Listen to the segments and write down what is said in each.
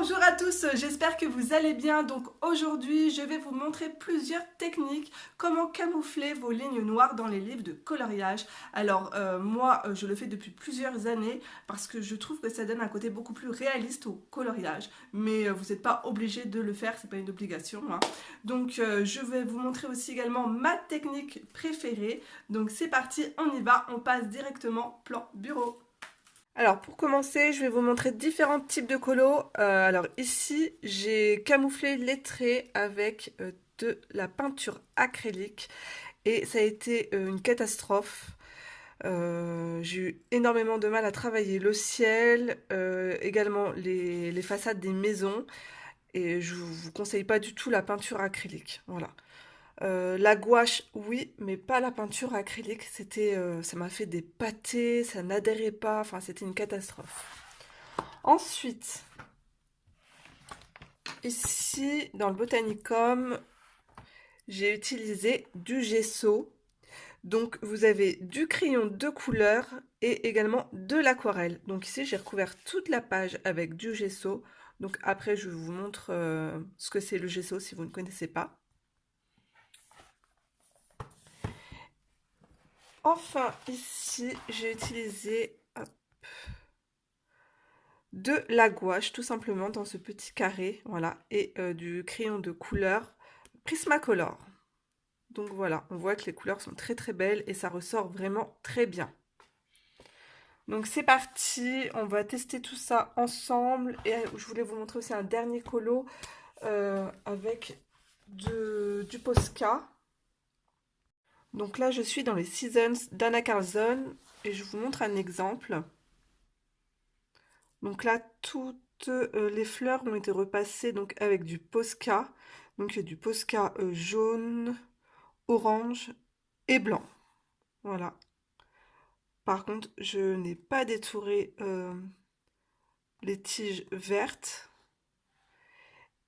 Bonjour à tous, j'espère que vous allez bien. Donc aujourd'hui, je vais vous montrer plusieurs techniques, comment camoufler vos lignes noires dans les livres de coloriage. Alors moi, je le fais depuis plusieurs années parce que je trouve que ça donne un côté beaucoup plus réaliste au coloriage. Mais vous n'êtes pas obligé de le faire, c'est pas une obligation, hein. Donc je vais vous montrer aussi également ma technique préférée. Donc c'est parti, on y va, on passe directement plan bureau. Alors pour commencer, je vais vous montrer différents types de colos. Alors ici, j'ai camouflé les traits avec de la peinture acrylique et ça a été une catastrophe. J'ai eu énormément de mal à travailler le ciel, également les façades des maisons et je vous conseille pas du tout la peinture acrylique. Voilà. La gouache, oui, mais pas la peinture acrylique. Ça m'a fait des pâtés, ça n'adhérait pas. Enfin, c'était une catastrophe. Ensuite, ici, dans le Botanicum, j'ai utilisé du gesso. Donc, vous avez du crayon de couleur et également de l'aquarelle. Donc ici, j'ai recouvert toute la page avec du gesso. Donc après, je vous montre ce que c'est le gesso si vous ne connaissez pas. Enfin, ici, j'ai utilisé de la gouache, tout simplement, dans ce petit carré, voilà, et du crayon de couleur Prismacolor. Donc voilà, on voit que les couleurs sont très très belles et ça ressort vraiment très bien. Donc c'est parti, on va tester tout ça ensemble et je voulais vous montrer aussi un dernier colo avec du Posca. Donc là je suis dans les Seasons d'Anna Carlson et je vous montre un exemple. Donc là toutes les fleurs ont été repassées donc avec du Posca. Donc il y a du Posca jaune, orange et blanc. Voilà. Par contre, je n'ai pas détouré les tiges vertes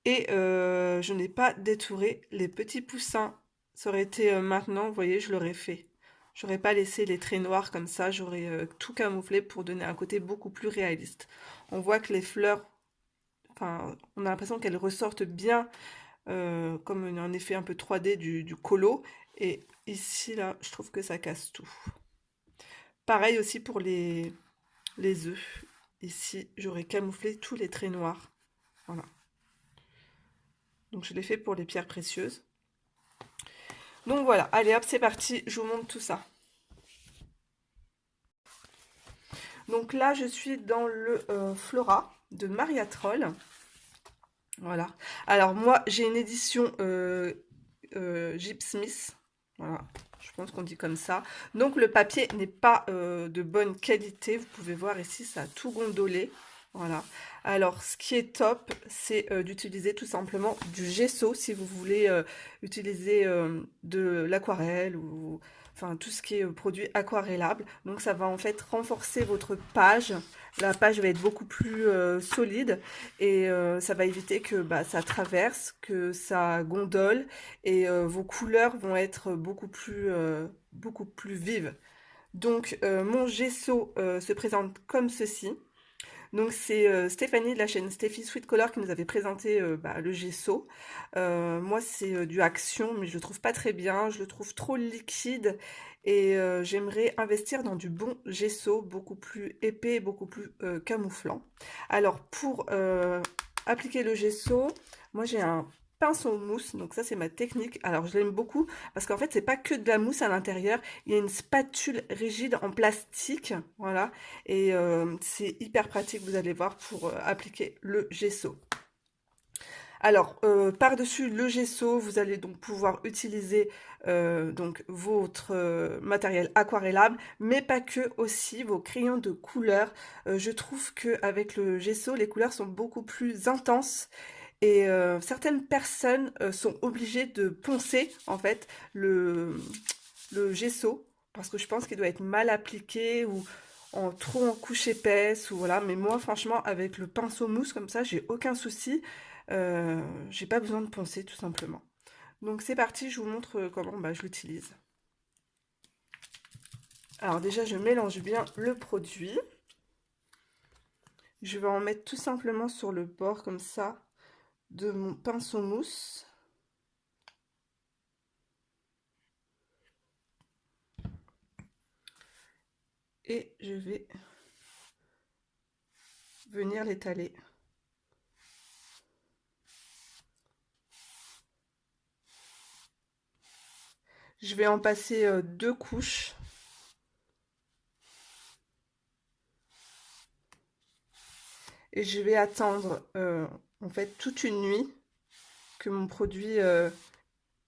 et je n'ai pas détouré les petits poussins. Ça aurait été maintenant, vous voyez, je l'aurais fait. J'aurais pas laissé les traits noirs comme ça, j'aurais tout camouflé pour donner un côté beaucoup plus réaliste. On voit que les fleurs, enfin, on a l'impression qu'elles ressortent bien, comme un effet un peu 3D du colo. Et ici, là, je trouve que ça casse tout. Pareil aussi pour les œufs. Ici, j'aurais camouflé tous les traits noirs. Voilà. Donc je l'ai fait pour les pierres précieuses. Donc voilà, allez hop, c'est parti, je vous montre tout ça. Donc là, je suis dans le Flora de Maria Troll. Voilà. Alors moi, j'ai une édition Jeep Smith. Voilà, je pense qu'on dit comme ça. Donc le papier n'est pas de bonne qualité. Vous pouvez voir ici, ça a tout gondolé. Voilà. Alors, ce qui est top, c'est d'utiliser tout simplement du gesso si vous voulez utiliser de l'aquarelle ou enfin tout ce qui est produit aquarellable. Donc ça va en fait renforcer votre page. La page va être beaucoup plus solide et ça va éviter que ça traverse, que ça gondole et vos couleurs vont être beaucoup plus vives. Donc mon gesso se présente comme ceci. Donc c'est Stéphanie de la chaîne Steffi Sweet Color qui nous avait présenté le gesso. Moi c'est du Action mais je le trouve pas très bien, je le trouve trop liquide et j'aimerais investir dans du bon gesso, beaucoup plus épais, beaucoup plus camouflant. Alors pour appliquer le gesso, moi j'ai un pinceau mousse, donc ça c'est ma technique. Alors je l'aime beaucoup parce qu'en fait c'est pas que de la mousse à l'intérieur, il y a une spatule rigide en plastique, voilà, et c'est hyper pratique, vous allez voir, pour appliquer le gesso. Alors, par-dessus le gesso, vous allez donc pouvoir utiliser donc votre matériel aquarellable, mais pas que, aussi vos crayons de couleur. Je trouve que avec le gesso, les couleurs sont beaucoup plus intenses et certaines personnes sont obligées de poncer en fait le gesso parce que je pense qu'il doit être mal appliqué ou trop en couche épaisse ou voilà. Mais moi, franchement, avec le pinceau mousse comme ça, j'ai aucun souci. J'ai pas besoin de poncer tout simplement. Donc c'est parti, je vous montre comment je l'utilise. Alors déjà, je mélange bien le produit. Je vais en mettre tout simplement sur le bord comme ça de mon pinceau mousse. Et je vais venir l'étaler. Je vais en passer 2 couches. Et je vais attendre en fait toute une nuit que mon produit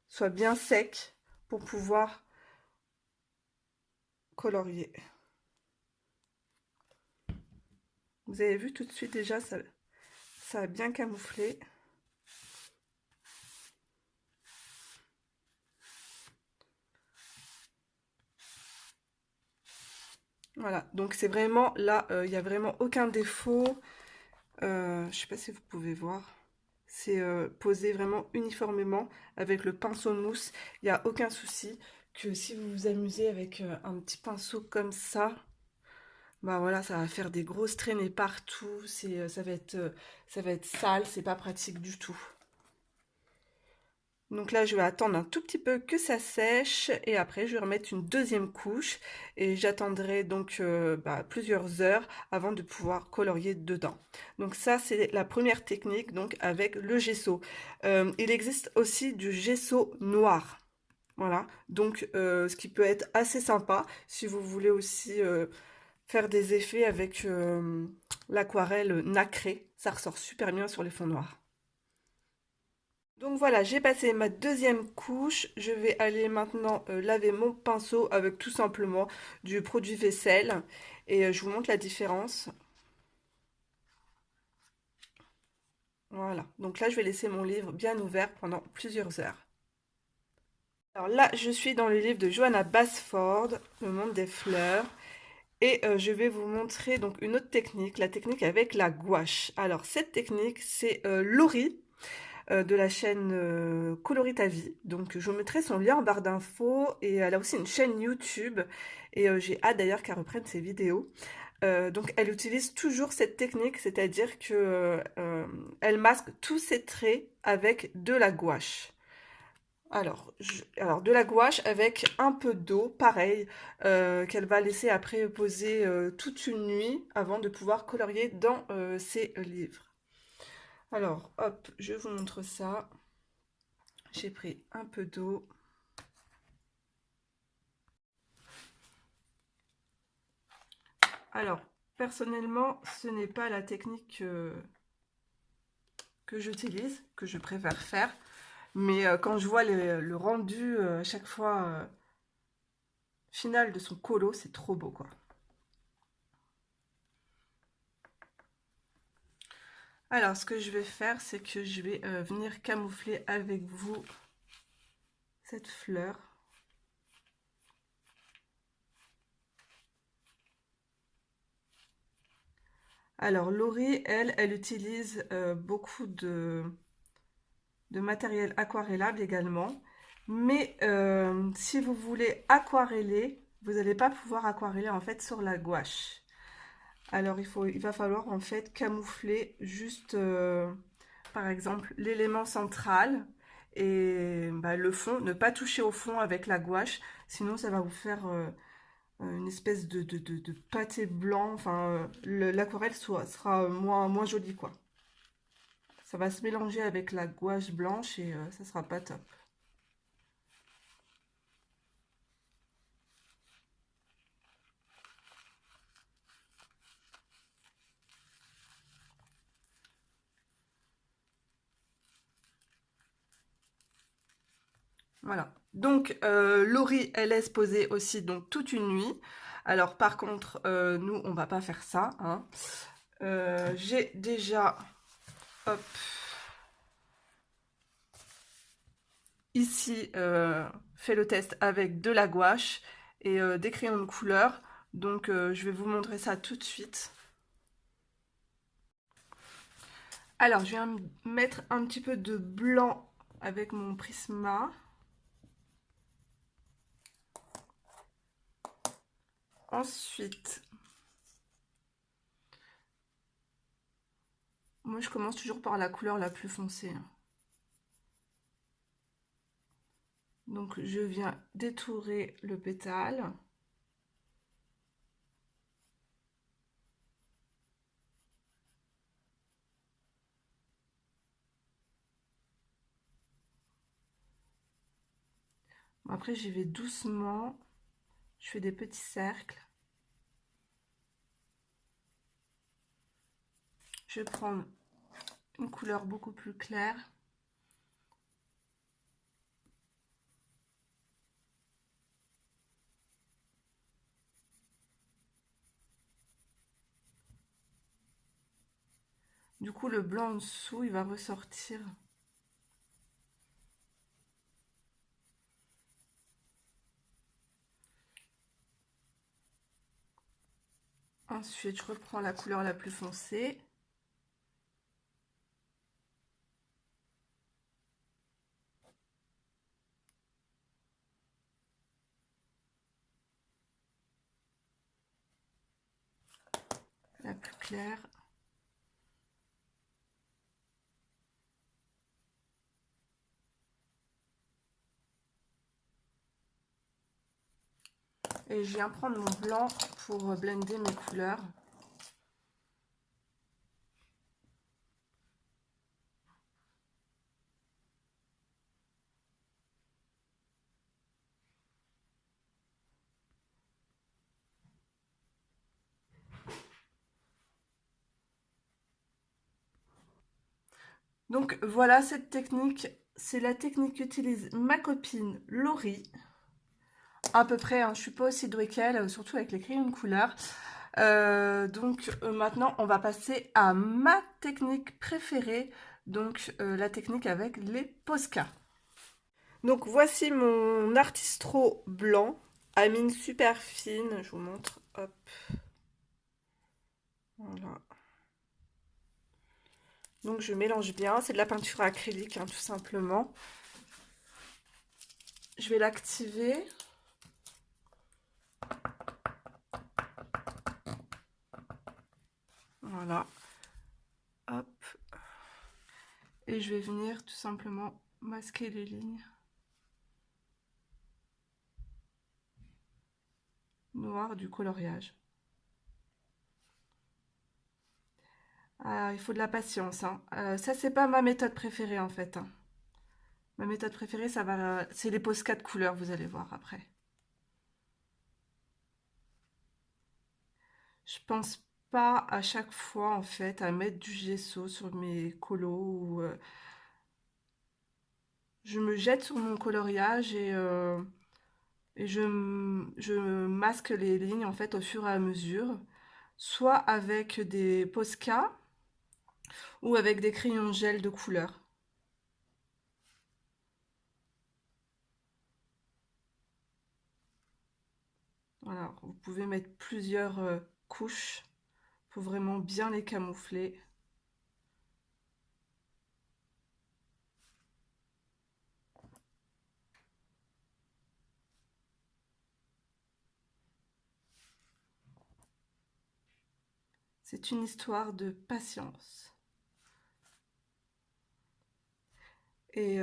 soit bien sec pour pouvoir colorier. Vous avez vu tout de suite déjà, ça a bien camouflé. Voilà, donc c'est vraiment là, il n'y a vraiment aucun défaut. Je sais pas si vous pouvez voir. C'est posé vraiment uniformément avec le pinceau mousse. Il n'y a aucun souci que si vous vous amusez avec un petit pinceau comme ça, bah voilà, ça va faire des grosses traînées partout. Ça va être sale, c'est pas pratique du tout. Donc là, je vais attendre un tout petit peu que ça sèche et après, je vais remettre une deuxième couche et j'attendrai donc plusieurs heures avant de pouvoir colorier dedans. Donc ça, c'est la première technique donc avec le gesso. Il existe aussi du gesso noir. Voilà, donc ce qui peut être assez sympa si vous voulez aussi faire des effets avec l'aquarelle nacrée. Ça ressort super bien sur les fonds noirs. Donc voilà, j'ai passé ma deuxième couche. Je vais aller maintenant laver mon pinceau avec tout simplement du produit vaisselle. Et je vous montre la différence. Voilà, donc là je vais laisser mon livre bien ouvert pendant plusieurs heures. Alors là, je suis dans le livre de Johanna Basford, Le monde des fleurs. Et je vais vous montrer donc une autre technique, la technique avec la gouache. Alors cette technique, c'est Laurie de la chaîne Coloris ta vie. Donc je vous mettrai son lien en barre d'infos et elle a aussi une chaîne YouTube et j'ai hâte d'ailleurs qu'elle reprenne ses vidéos. Donc elle utilise toujours cette technique, c'est-à-dire que elle masque tous ses traits avec de la gouache. Alors de la gouache avec un peu d'eau, pareil, qu'elle va laisser après poser toute une nuit avant de pouvoir colorier dans ses livres. Alors, hop, je vous montre ça. J'ai pris un peu d'eau. Alors, personnellement, ce n'est pas la technique que j'utilise, que je préfère faire. Mais quand je vois le rendu à chaque fois final de son colo, c'est trop beau, quoi. Alors, ce que je vais faire, c'est que je vais venir camoufler avec vous cette fleur. Alors, Laurie, elle utilise beaucoup de matériel aquarellable également. Mais si vous voulez aquareller, vous n'allez pas pouvoir aquareller en fait sur la gouache. Alors il va falloir en fait camoufler juste par exemple l'élément central et le fond, ne pas toucher au fond avec la gouache, sinon ça va vous faire une espèce de pâté blanc, enfin l'aquarelle sera moins jolie quoi. Ça va se mélanger avec la gouache blanche et ça sera pas top. Voilà. Donc, Laurie, elle laisse poser aussi donc toute une nuit. Alors, par contre, nous, on va pas faire ça. Hein. J'ai déjà, hop, ici, fait le test avec de la gouache et des crayons de couleur. Donc, je vais vous montrer ça tout de suite. Alors, je viens mettre un petit peu de blanc avec mon Prisma. Ensuite, Moi, je commence toujours par la couleur la plus foncée. Donc, je viens détourer le pétale. Après, j'y vais doucement. Je fais des petits cercles. Je vais prendre une couleur beaucoup plus claire. Du coup, le blanc en dessous, il va ressortir. Ensuite, je reprends la couleur la plus foncée. La plus claire. Et je viens prendre mon blanc pour blender mes couleurs. Donc voilà, cette technique, c'est la technique qu'utilise ma copine Laurie. À peu près, hein, je suis pas aussi douée qu'elle, surtout avec les crayons de couleur. Maintenant, on va passer à ma technique préférée, donc la technique avec les Posca. Donc voici mon artistro blanc à mine super fine, je vous montre, hop, voilà. Donc je mélange bien, c'est de la peinture acrylique, hein, tout simplement. Je vais l'activer. Voilà. Hop. Et je vais venir tout simplement masquer les lignes noires du coloriage. Ah, il faut de la patience, hein. Ça, c'est pas ma méthode préférée en fait, hein. Ma méthode préférée, c'est les Posca de couleurs, vous allez voir après. Je pense pas à chaque fois en fait à mettre du gesso sur mes colos ou, je me jette sur mon coloriage et je masque les lignes en fait au fur et à mesure, soit avec des Posca ou avec des crayons gel de couleur. Voilà, vous pouvez mettre plusieurs couches pour vraiment bien les camoufler. C'est une histoire de patience. Et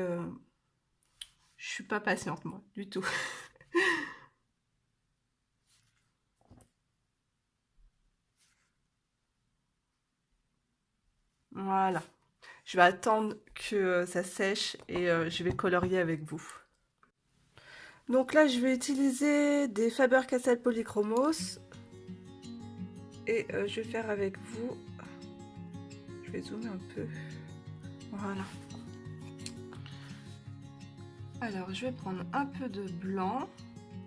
je suis pas patiente moi, du tout. Voilà. Je vais attendre que ça sèche et je vais colorier avec vous. Donc là, je vais utiliser des Faber-Castell Polychromos et je vais faire avec vous. Je vais zoomer un peu. Voilà. Alors, je vais prendre un peu de blanc.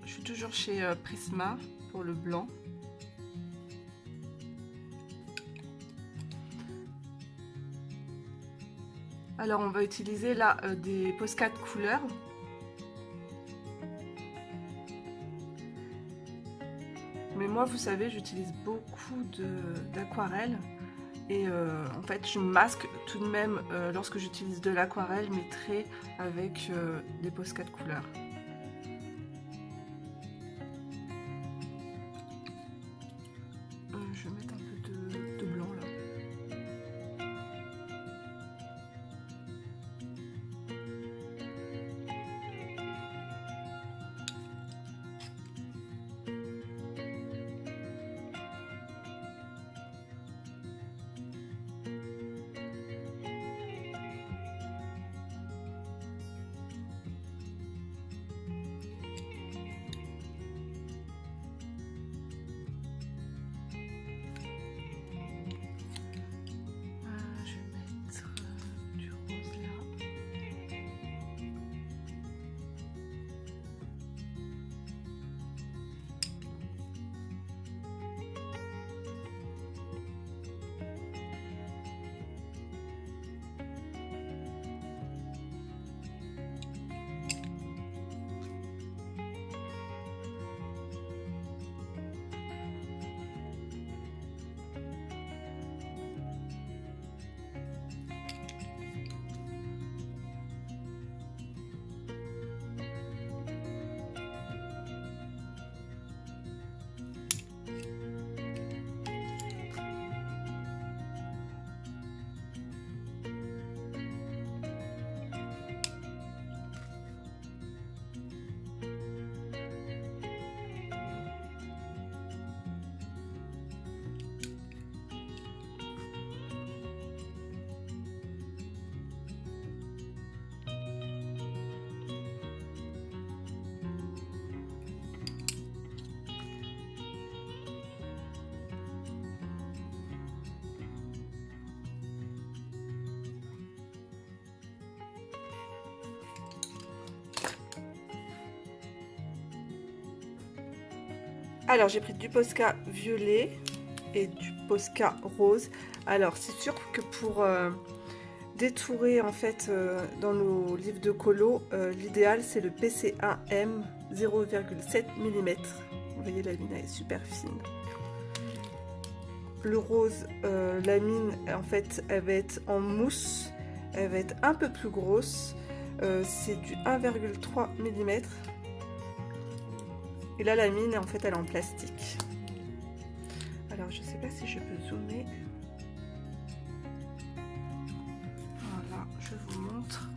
Je suis toujours chez Prisma pour le blanc. Alors, on va utiliser là des Posca de couleurs. Mais moi, vous savez, j'utilise beaucoup d'aquarelle. Et en fait, je masque tout de même, lorsque j'utilise de l'aquarelle, mes traits avec des Posca de couleurs. Je vais mettre un peu de blanc là. Alors j'ai pris du Posca violet et du Posca rose. Alors c'est sûr que pour détourer en fait dans nos livres de colo, l'idéal c'est le PC1M 0,7 mm. Vous voyez, la mine elle est super fine. Le rose, la mine en fait elle va être en mousse, elle va être un peu plus grosse, c'est du 1,3 mm. Et là la mine en fait elle est en plastique. Alors je sais pas si je peux zoomer. Voilà, je vous montre.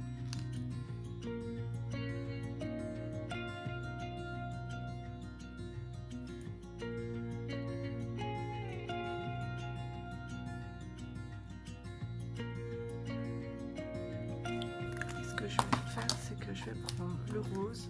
Ce que je vais faire, c'est que je vais prendre le rose.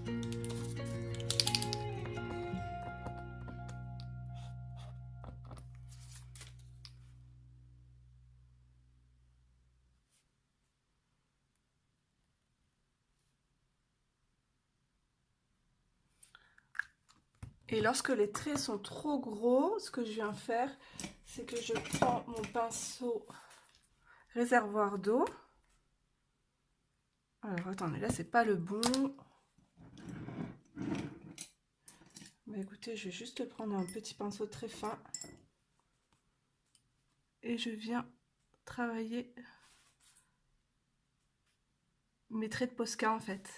Et lorsque les traits sont trop gros, ce que je viens faire, c'est que je prends mon pinceau réservoir d'eau. Alors attendez, là c'est pas le bon. Mais écoutez, je vais juste prendre un petit pinceau très fin. Et je viens travailler mes traits de Posca en fait.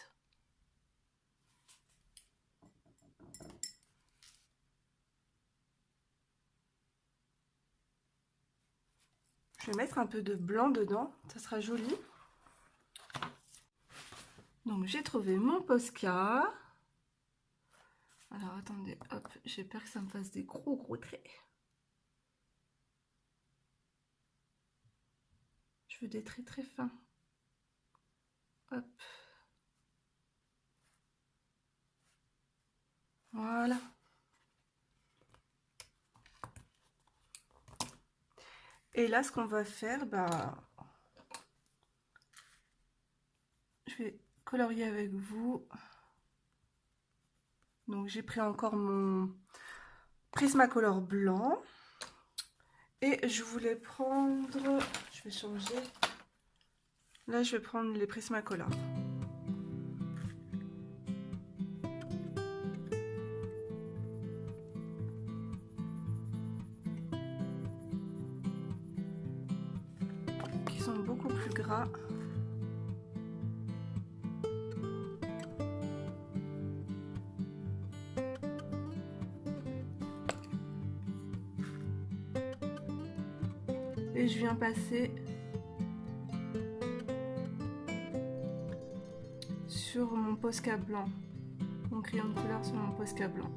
Je vais mettre un peu de blanc dedans, ça sera joli. Donc j'ai trouvé mon Posca. Alors attendez, hop, j'ai peur que ça me fasse des gros traits. Je veux des traits très fins. Hop. Voilà. Et là, ce qu'on va faire, bah, je vais colorier avec vous. Donc, j'ai pris encore mon Prismacolor blanc. Et je voulais prendre... Je vais changer. Là, je vais prendre les Prismacolor. Qui sont beaucoup plus gras. Et je viens passer sur mon Posca blanc, mon crayon de couleur sur mon Posca blanc.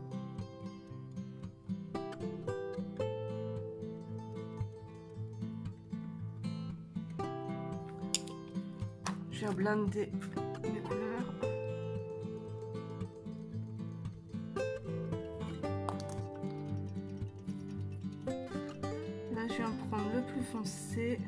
Je viens blinder mes couleurs. Là, je viens prendre le plus foncé.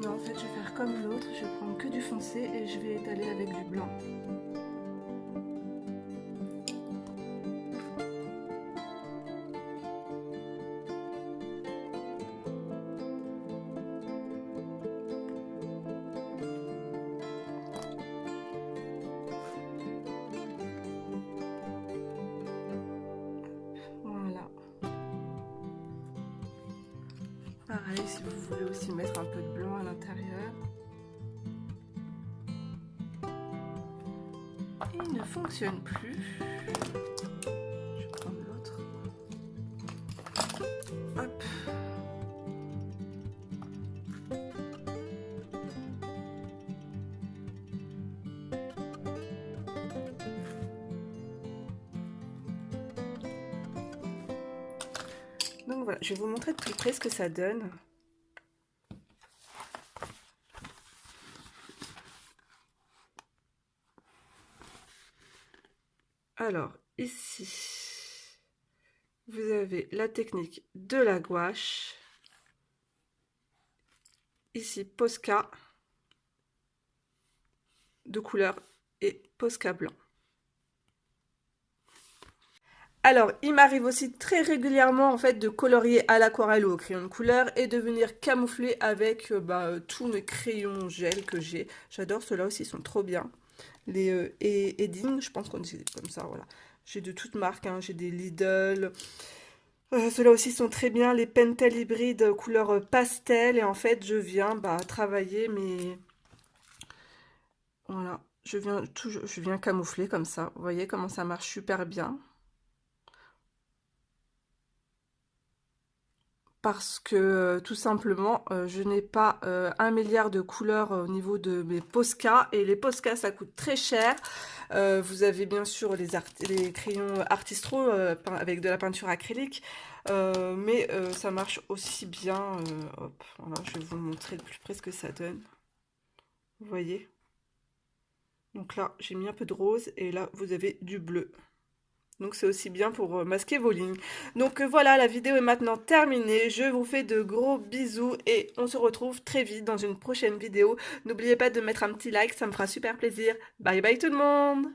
Non, en fait, je vais faire comme l'autre. Je vais prendre que du foncé et je vais étaler avec du blanc. Pareil, si vous voulez aussi mettre un peu de blanc à l'intérieur. Il ne fonctionne plus. Je vais prendre l'autre. Hop. Donc voilà, je vais vous montrer de plus près ce que ça donne. Alors, ici, vous avez la technique de la gouache. Ici, Posca de couleur et Posca blanc. Alors, il m'arrive aussi très régulièrement en fait de colorier à l'aquarelle ou au crayon de couleur et de venir camoufler avec tous mes crayons gel que j'ai. J'adore ceux-là aussi, ils sont trop bien. Les Edding, je pense qu'on dit comme ça, voilà. J'ai de toutes marques, hein. J'ai des Lidl. Ceux-là aussi sont très bien, les Pentel hybrides couleur pastel. Et en fait, je viens travailler mes... Voilà, je viens camoufler comme ça. Vous voyez comment ça marche super bien. Parce que tout simplement, je n'ai pas 1 milliard de couleurs au niveau de mes Posca. Et les Posca, ça coûte très cher. Vous avez bien sûr les crayons Artistro avec de la peinture acrylique. Mais ça marche aussi bien. Hop, voilà, je vais vous montrer de plus près ce que ça donne. Vous voyez? Donc là, j'ai mis un peu de rose et là, vous avez du bleu. Donc c'est aussi bien pour masquer vos lignes. Donc voilà, la vidéo est maintenant terminée. Je vous fais de gros bisous et on se retrouve très vite dans une prochaine vidéo. N'oubliez pas de mettre un petit like, ça me fera super plaisir. Bye bye tout le monde!